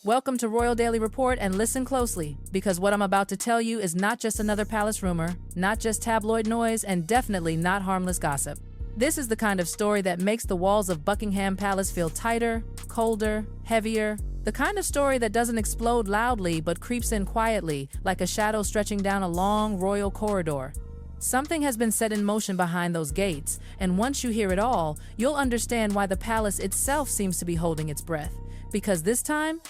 Welcome to Royal Daily Report, and listen closely, because what I'm about to tell you is not just another palace rumor, not just tabloid noise, and definitely not harmless gossip. This is the kind of story that makes the walls of Buckingham Palace feel tighter, colder, heavier. The kind of story that doesn't explode loudly but creeps in quietly, like a shadow stretching down a long royal corridor. Something has been set in motion behind those gates, and once you hear it all, you'll understand why the palace itself seems to be holding its breath. Because this time,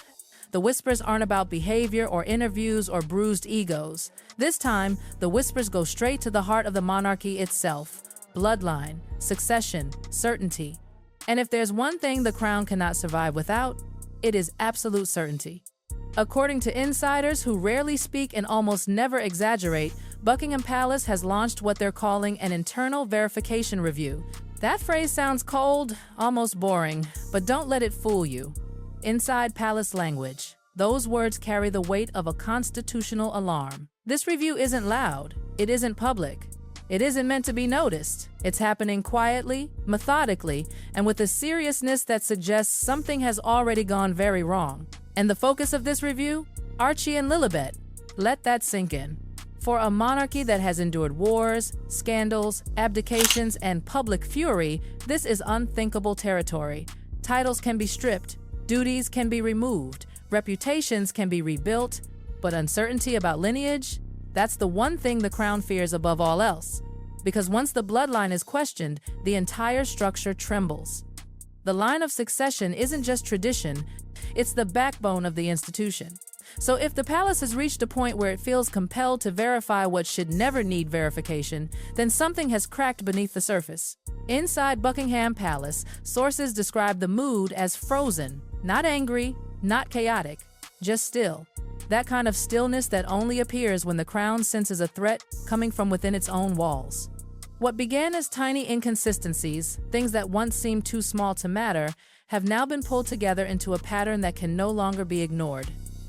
the whispers aren't about behavior or interviews or bruised egos. This time, the whispers go straight to the heart of the monarchy itself. Bloodline, succession, certainty. And if there's one thing the crown cannot survive without, it is absolute certainty. According to insiders who rarely speak and almost never exaggerate, Buckingham Palace has launched what they're calling an internal verification review. That phrase sounds cold, almost boring, but don't let it fool you. Inside palace language, those words carry the weight of a constitutional alarm. This review isn't loud, it isn't public, it isn't meant to be noticed. It's happening quietly, methodically, and with a seriousness that suggests something has already gone very wrong. And the focus of this review? Archie and Lilibet. Let that sink in. For a monarchy that has endured wars, scandals, abdications, and public fury, this is unthinkable territory. Titles can be stripped, duties can be removed, reputations can be rebuilt, but uncertainty about lineage? That's the one thing the crown fears above all else. Because once the bloodline is questioned, the entire structure trembles. The line of succession isn't just tradition, it's the backbone of the institution. So if the palace has reached a point where it feels compelled to verify what should never need verification, then something has cracked beneath the surface. Inside Buckingham Palace, sources describe the mood as frozen, not angry, not chaotic, just still. That kind of stillness that only appears when the crown senses a threat coming from within its own walls. What began as tiny inconsistencies, things that once seemed too small to matter, have now been pulled together into a pattern that can no longer be ignored.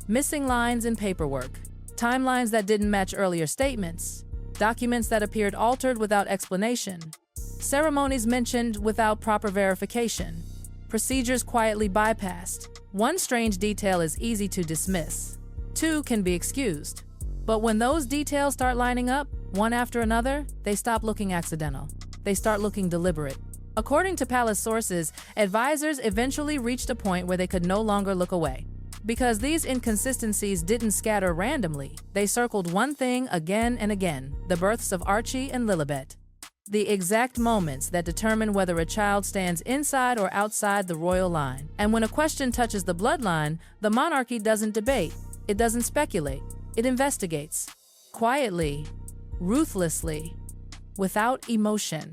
Missing lines in paperwork, timelines that didn't match earlier statements, documents that appeared altered without explanation, ceremonies mentioned without proper verification, procedures quietly bypassed. One strange detail is easy to dismiss. Two can be excused. But when those details start lining up, one after another, they stop looking accidental. They start looking deliberate. According to palace sources, advisors eventually reached a point where they could no longer look away. Because these inconsistencies didn't scatter randomly, they circled one thing again and again: the births of Archie and Lilibet. The exact moments that determine whether a child stands inside or outside the royal line. And when a question touches the bloodline, the monarchy doesn't debate, it doesn't speculate, it investigates. Quietly, ruthlessly, without emotion.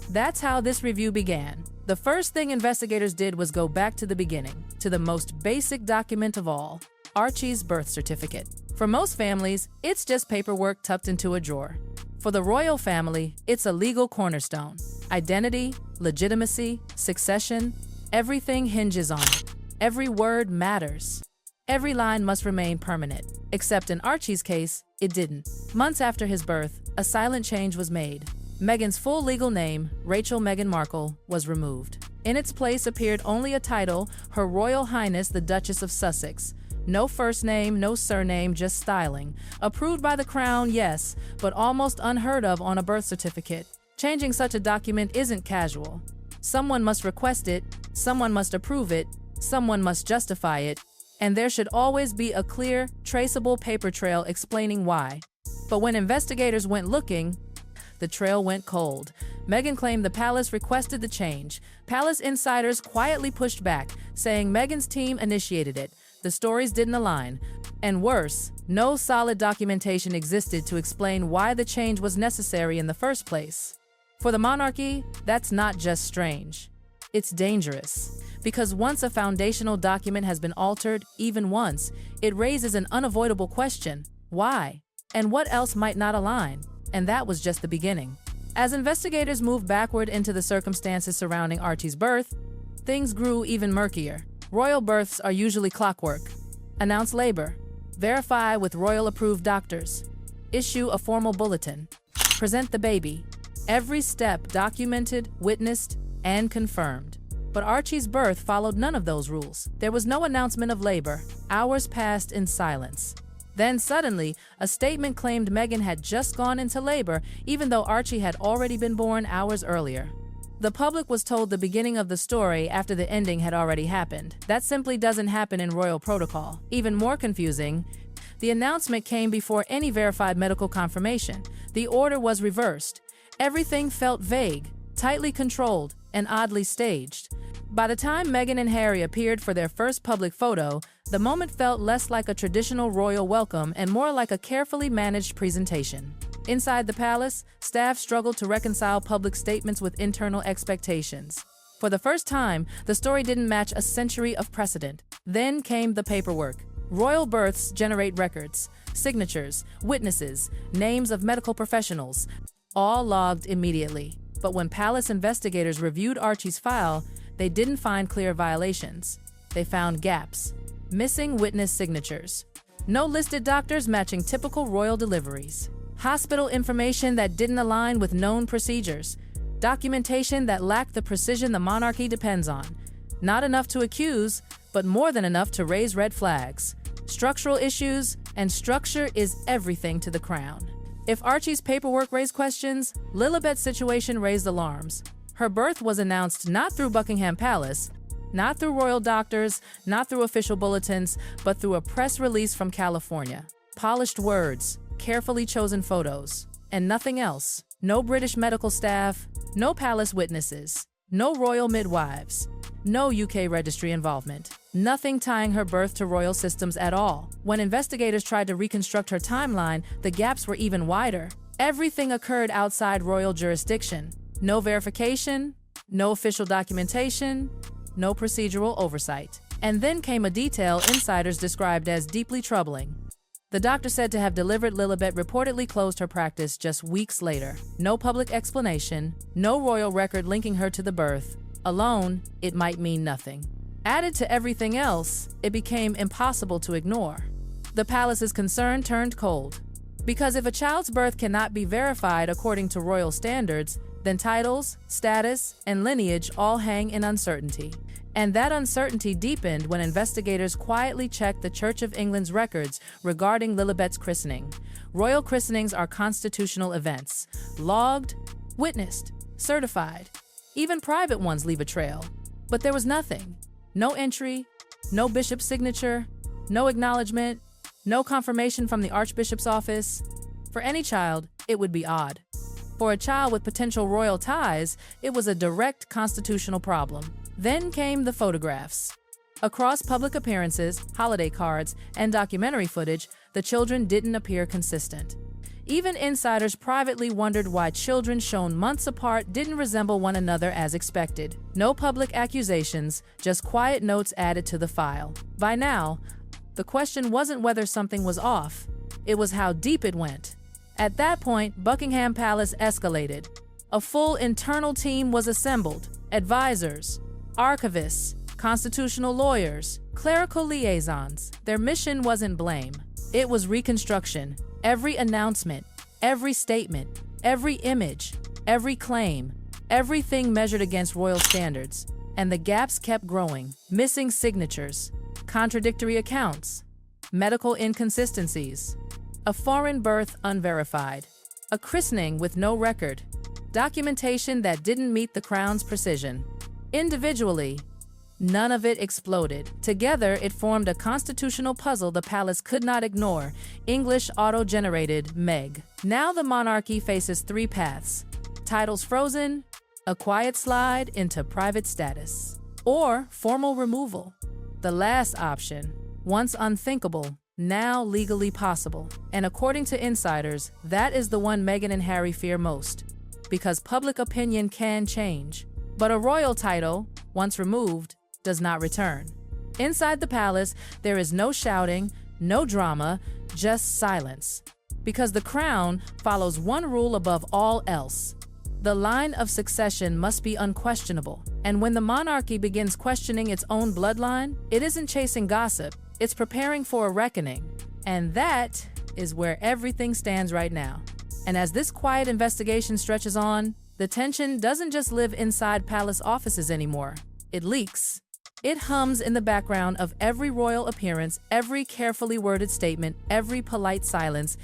That's how this review began. The first thing investigators did was go back to the beginning, to the most basic document of all, Archie's birth certificate. For most families, it's just paperwork tucked into a drawer. For the royal family, it's a legal cornerstone. Identity, legitimacy, succession, everything hinges on it. Every word matters. Every line must remain permanent. Except in Archie's case, it didn't. Months after his birth, a silent change was made. Meghan's full legal name, Rachel Meghan Markle, was removed. In its place appeared only a title, Her Royal Highness the Duchess of Sussex. No first name, no surname, just styling. Approved by the crown, yes, but almost unheard of on a birth certificate. Changing such a document isn't casual. Someone must request it, someone must approve it, someone must justify it, and there should always be a clear, traceable paper trail explaining why. But when investigators went looking, the trail went cold. Meghan claimed the palace requested the change. Palace insiders quietly pushed back, saying Meghan's team initiated it. The stories didn't align. And worse, no solid documentation existed to explain why the change was necessary in the first place. For the monarchy, that's not just strange. It's dangerous. Because once a foundational document has been altered, even once, it raises an unavoidable question: why? And what else might not align? And that was just the beginning. As investigators moved backward into the circumstances surrounding Archie's birth, things grew even murkier. Royal births are usually clockwork. Announce labor. Verify with royal-approved doctors. Issue a formal bulletin. Present the baby. Every step documented, witnessed, and confirmed. But Archie's birth followed none of those rules. There was no announcement of labor. Hours passed in silence. Then suddenly, a statement claimed Meghan had just gone into labor, even though Archie had already been born hours earlier. The public was told the beginning of the story after the ending had already happened. That simply doesn't happen in royal protocol. Even more confusing, the announcement came before any verified medical confirmation. The order was reversed. Everything felt vague, tightly controlled, and oddly staged. By the time Meghan and Harry appeared for their first public photo, the moment felt less like a traditional royal welcome and more like a carefully managed presentation. Inside the palace, staff struggled to reconcile public statements with internal expectations. For the first time, the story didn't match a century of precedent. Then came the paperwork. Royal births generate records, signatures, witnesses, names of medical professionals, all logged immediately. But when palace investigators reviewed Archie's file, they didn't find clear violations. They found gaps. Missing witness signatures. No listed doctors matching typical royal deliveries. Hospital information that didn't align with known procedures. Documentation that lacked the precision the monarchy depends on. Not enough to accuse, but more than enough to raise red flags. Structural issues, and structure is everything to the crown. If Archie's paperwork raised questions, Lilibet's situation raised alarms. Her birth was announced not through Buckingham Palace, not through royal doctors, not through official bulletins, but through a press release from California. Polished words, carefully chosen photos, and nothing else. No British medical staff, no palace witnesses, no royal midwives, no UK registry involvement. Nothing tying her birth to royal systems at all. When investigators tried to reconstruct her timeline, the gaps were even wider. Everything occurred outside royal jurisdiction. No verification, no official documentation, no procedural oversight. And then came a detail insiders described as deeply troubling. The doctor said to have delivered Lilibet reportedly closed her practice just weeks later. No public explanation, no royal record linking her to the birth. Alone, it might mean nothing. Added to everything else, it became impossible to ignore. The palace's concern turned cold. Because if a child's birth cannot be verified according to royal standards, then titles, status, and lineage all hang in uncertainty. And that uncertainty deepened when investigators quietly checked the Church of England's records regarding Lilibet's christening. Royal christenings are constitutional events, logged, witnessed, certified. Even private ones leave a trail. But there was nothing. No entry, no bishop's signature, no acknowledgement, no confirmation from the Archbishop's office. For any child, it would be odd. For a child with potential royal ties, it was a direct constitutional problem. Then came the photographs. Across public appearances, holiday cards, and documentary footage, the children didn't appear consistent. Even insiders privately wondered why children shown months apart didn't resemble one another as expected. No public accusations, just quiet notes added to the file. By now, the question wasn't whether something was off, it was how deep it went. At that point, Buckingham Palace escalated. A full internal team was assembled: advisors, archivists, constitutional lawyers, clerical liaisons. Their mission wasn't blame. It was reconstruction. Every announcement, every statement, every image, every claim, everything measured against royal standards. And the gaps kept growing. Missing signatures, contradictory accounts, medical inconsistencies, a foreign birth unverified, a christening with no record, documentation that didn't meet the crown's precision. Individually, none of it exploded. Together, it formed a constitutional puzzle the palace could not ignore. English auto-generated Meg. Now the monarchy faces three paths: titles frozen, a quiet slide into private status, or formal removal. The last option, once unthinkable, now legally possible. And according to insiders, that is the one Meghan and Harry fear most, because public opinion can change. But a royal title, once removed, does not return. Inside the palace, there is no shouting, no drama, just silence. Because the crown follows one rule above all else. The line of succession must be unquestionable. And when the monarchy begins questioning its own bloodline, it isn't chasing gossip, it's preparing for a reckoning. And that is where everything stands right now. And as this quiet investigation stretches on, the tension doesn't just live inside palace offices anymore. it leaks. It hums in the background of every royal appearance, every carefully worded statement, every polite silence.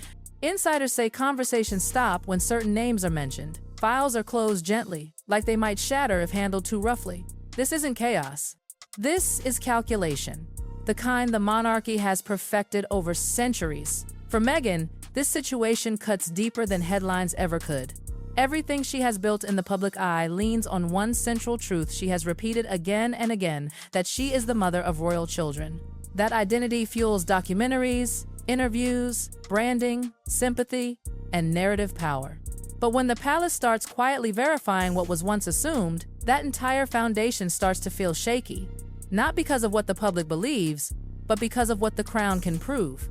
Insiders say conversations stop when certain names are mentioned. Files are closed gently, like they might shatter if handled too roughly. This isn't chaos. This is calculation, the kind the monarchy has perfected over centuries. For Meghan, this situation cuts deeper than headlines ever could. Everything she has built in the public eye leans on one central truth she has repeated again and again, that she is the mother of royal children. That identity fuels documentaries, interviews, branding, sympathy, and narrative power. But when the palace starts quietly verifying what was once assumed, that entire foundation starts to feel shaky. Not because of what the public believes, but because of what the crown can prove.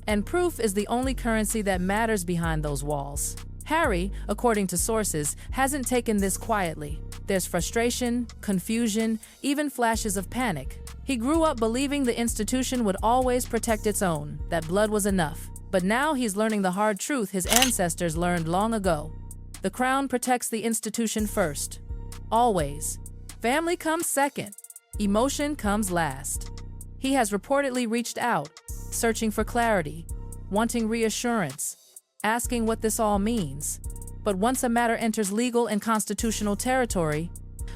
And proof is the only currency that matters behind those walls. Harry, according to sources, hasn't taken this quietly. There's frustration, confusion, even flashes of panic. He grew up believing the institution would always protect its own, that blood was enough. But now he's learning the hard truth his ancestors learned long ago. The crown protects the institution first. Always. Family comes second. Emotion comes last. He has reportedly reached out, searching for clarity, wanting reassurance, asking what this all means. But once a matter enters legal and constitutional territory,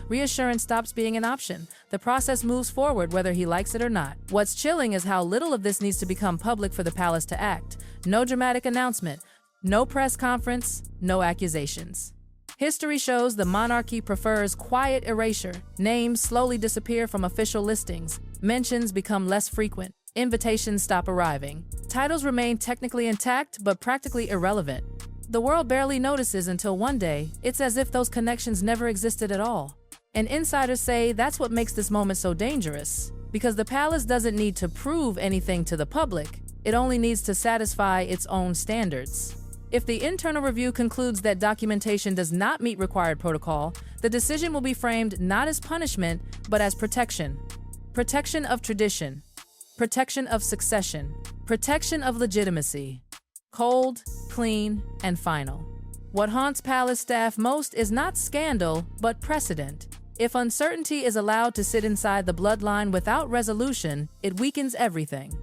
reassurance stops being an option. The process moves forward whether he likes it or not. What's chilling is how little of this needs to become public for the palace to act. No dramatic announcement, no press conference, no accusations. History shows the monarchy prefers quiet erasure. Names slowly disappear from official listings. Mentions become less frequent. Invitations stop arriving. Titles remain technically intact, but practically irrelevant. The world barely notices until one day, it's as if those connections never existed at all. And insiders say that's what makes this moment so dangerous. Because the palace doesn't need to prove anything to the public, it only needs to satisfy its own standards. If the internal review concludes that documentation does not meet required protocol, the decision will be framed not as punishment, but as protection. Protection of tradition. Protection of succession. Protection of legitimacy. Cold, clean, and final. What haunts palace staff most is not scandal, but precedent. If uncertainty is allowed to sit inside the bloodline without resolution, it weakens everything.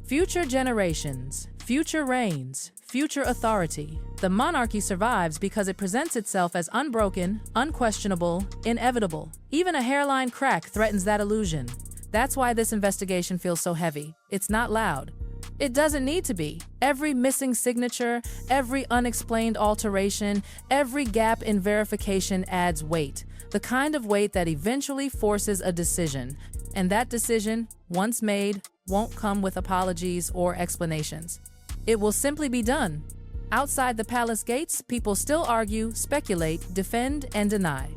Future generations, future reigns, future authority. The monarchy survives because it presents itself as unbroken, unquestionable, inevitable. Even a hairline crack threatens that illusion. That's why this investigation feels so heavy. It's not loud. It doesn't need to be. Every missing signature, every unexplained alteration, every gap in verification adds weight. The kind of weight that eventually forces a decision. And that decision, once made, won't come with apologies or explanations. It will simply be done. Outside the palace gates, people still argue, speculate, defend, and deny.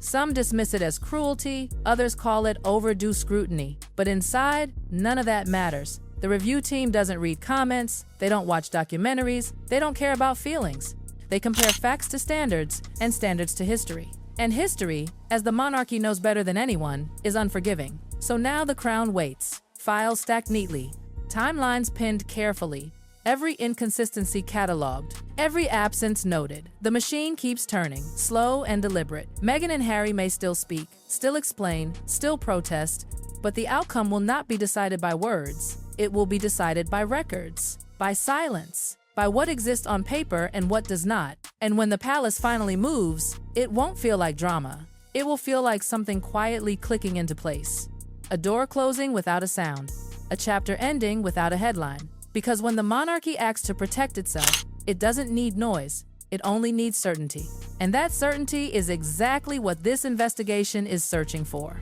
Some dismiss it as cruelty, others call it overdue scrutiny. But inside, none of that matters. The review team doesn't read comments, they don't watch documentaries, they don't care about feelings. They compare facts to standards, and standards to history. And history, as the monarchy knows better than anyone, is unforgiving. So now the crown waits. Files stacked neatly, timelines pinned carefully, every inconsistency cataloged, every absence noted. The machine keeps turning, slow and deliberate. Meghan and Harry may still speak, still explain, still protest, but the outcome will not be decided by words. It will be decided by records, by silence, by what exists on paper and what does not. And when the palace finally moves, it won't feel like drama. It will feel like something quietly clicking into place. A door closing without a sound. A chapter ending without a headline. Because when the monarchy acts to protect itself, it doesn't need noise. It only needs certainty. And that certainty is exactly what this investigation is searching for.